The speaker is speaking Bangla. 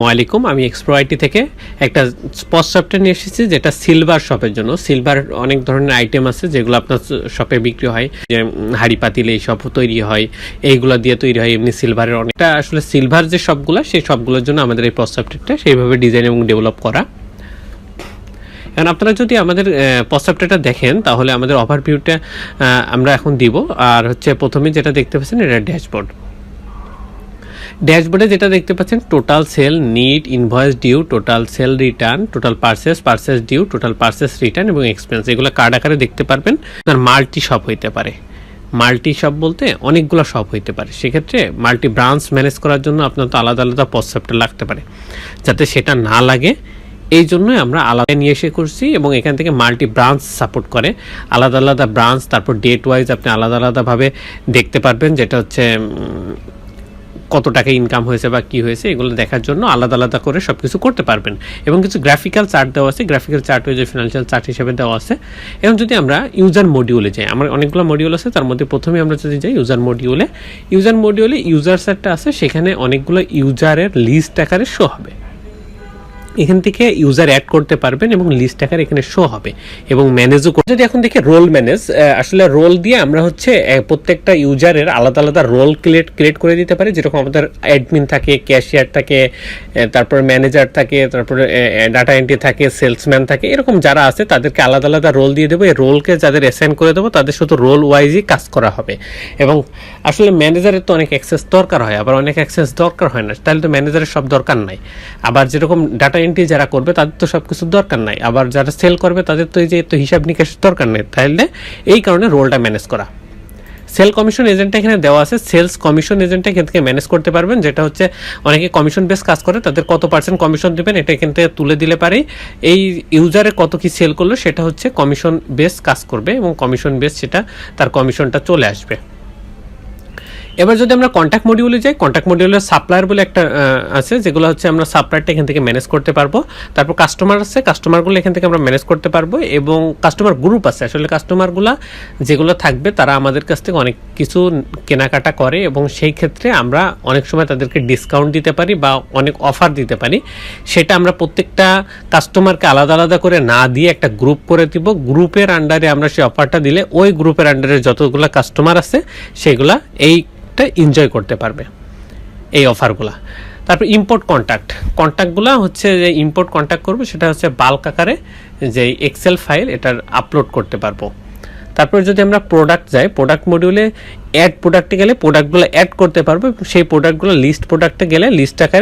ওয়ালাইকুম, আমি এক্সপ্রো আইটি থেকে একটা স্পট সফটওয়্যার নিয়ে এসেছি যেটা সিলভার শপের জন্য। সিলভার অনেক ধরনের আইটেম আছে যেগুলো আপনার শপে বিক্রি হয়, যে হাড়ি পাতিল এইসব তৈরি হয়, এইগুলো দিয়ে তৈরি হয়। এমনি সিলভারের অনেকটা আসলে সিলভার যে সবগুলো, সেই সবগুলোর জন্য আমাদের এই স্পট সফটওয়্যারটা সেইভাবে ডিজাইন এবং ডেভেলপ করা। কারণ আপনারা যদি আমাদের সফটওয়্যারটা দেখেন তাহলে আমাদের ওভারভিউটা আমরা এখন দিব। আর হচ্ছে প্রথমে যেটা দেখতে পাচ্ছেন এটা ড্যাশবোর্ডে যেটা দেখতে পাচ্ছেন total sale, net, invoice due, total sale return, total purchase due, total purchase return এবং এক্সপেন্স, এগুলো কার্ড আকারে দেখতে পারবেন। আপনার মাল্টি শপ হইতে পারে, মাল্টি শপ বলতে অনেকগুলো শপ হইতে পারে। সেক্ষেত্রে মাল্টি ব্রাঞ্চ ম্যানেজ করার জন্য আপনার তো আলাদা আলাদা সফটওয়্যার লাগতে পারে। যাতে সেটা না লাগে এই জন্যই আমরা আলাদা নিয়ে এসে করছি, এবং এখান থেকে মাল্টি ব্রাঞ্চ সাপোর্ট করে। আলাদা আলাদা ব্রাঞ্চ, তারপর ডেট ওয়াইজ আপনি আলাদা আলাদাভাবে দেখতে পারবেন, যেটা হচ্ছে কত টাকা ইনকাম হয়েছে বা কী হয়েছে এগুলো দেখার জন্য আলাদা আলাদা করে সব কিছু করতে পারবেন। এবং কিছু গ্রাফিক্যাল চার্ট দেওয়া আছে, গ্রাফিক্যাল চার্ট হয়ে যে ফিনান্সিয়াল চার্ট হিসেবে দেওয়া আছে। এবং যদি আমরা ইউজার মডিউলে যাই, আমার অনেকগুলো মডিউল আছে, তার মধ্যে প্রথমে আমরা যদি যাই ইউজার মডিউলে ইউজার চার্টটা আছে, সেখানে অনেকগুলো ইউজারের লিস্ট আকারে শো হবে। এখান থেকে ইউজার অ্যাড করতে পারবেন এবং লিস্ট আকারে এখানে শো হবে এবং ম্যানেজও করতে। যদি এখন দেখে রোল ম্যানেজ, আসলে রোল দিয়ে আমরা হচ্ছে প্রত্যেকটা ইউজারের আলাদা আলাদা রোল ক্রিয়েট করে দিতে পারি। যেরকম আমাদের অ্যাডমিন থাকে, ক্যাশিয়ার থাকে, তারপরে ম্যানেজার থাকে, তারপরে ডাটা এন্ট্রি থাকে, সেলসম্যান থাকে, এরকম যারা আছে তাদেরকে আলাদা আলাদা রোল দিয়ে দেবো। এই রোলকে যাদের অ্যাসাইন করে দেবো তাদের শুধু রোল ওয়াইজই কাজ করা হবে। এবং আসলে ম্যানেজারের তো অনেক অ্যাক্সেস দরকার হয়, আবার অনেক অ্যাক্সেস দরকার হয় না, তাহলে তো ম্যানেজারের সব দরকার নাই। আবার যেরকম ডাটা এন্ট্রি যারা করবে তাদের তো সব কিছু দরকার নাই, আবার যারা সেল করবে তাদের তো এই যে তো হিসাব নিকাশের দরকার নেই। তাহলে এই কারণে রোলটা ম্যানেজ করা। সেল কমিশন এজেন্টটা এখানে দেওয়া আছে, সেলস কমিশন এজেন্টটা এখান থেকে ম্যানেজ করতে পারবেন। যেটা হচ্ছে অনেকে কমিশন বেস কাজ করে, তাদের কত % কমিশন দেবেন এটা এখান থেকে তুলে দিলে পারে। এই ইউজারে কত কি সেল করলো সেটা হচ্ছে কমিশন বেস কাজ করবে, এবং কমিশন বেস সেটা তার কমিশনটা চলে আসবে। এবার যদি আমরা কন্ট্যাক্ট মডিউলে যাই, কন্ট্যাক্ট মডিউলের সাপ্লায়ার বলে একটা আছে, যেগুলো হচ্ছে আমরা সাপ্লায়ারটা এখান থেকে ম্যানেজ করতে পারবো। তারপর কাস্টমার আছে, কাস্টমারগুলো এখান থেকে আমরা ম্যানেজ করতে পারবো। এবং কাস্টমার গ্রুপ আছে, আসলে কাস্টমারগুলো যেগুলো থাকবে তারা আমাদের কাছ থেকে অনেক কিছু কেনাকাটা করে, এবং সেই ক্ষেত্রে আমরা অনেক সময় তাদেরকে ডিসকাউন্ট দিতে পারি বা অনেক অফার দিতে পারি। সেটা আমরা প্রত্যেকটা কাস্টমারকে আলাদা আলাদা করে না দিয়ে একটা গ্রুপ করে দিব। গ্রুপের আন্ডারে আমরা সেই অফারটা দিলে ওই গ্রুপের আন্ডারে যতগুলো কাস্টমার আছে সেগুলা এনজয় করতে পারবে এই অফারগুলা। তারপর ইম্পোর্ট কন্ট্যাক্টগুলো হচ্ছে যে ইম্পোর্ট কন্ট্যাক্ট করবে সেটা হচ্ছে বাল্ক আকারে যে এক্সেল ফাইল এটার আপলোড করতে পারবো। তারপর যদি আমরা প্রোডাক্ট যাই, প্রোডাক্ট মডিউলে অ্যাড প্রোডাক্টে গেলে প্রোডাক্টগুলো অ্যাড করতে পারবো। সেই প্রোডাক্টগুলো লিস্ট প্রোডাক্টে গেলে লিস্ট আকারে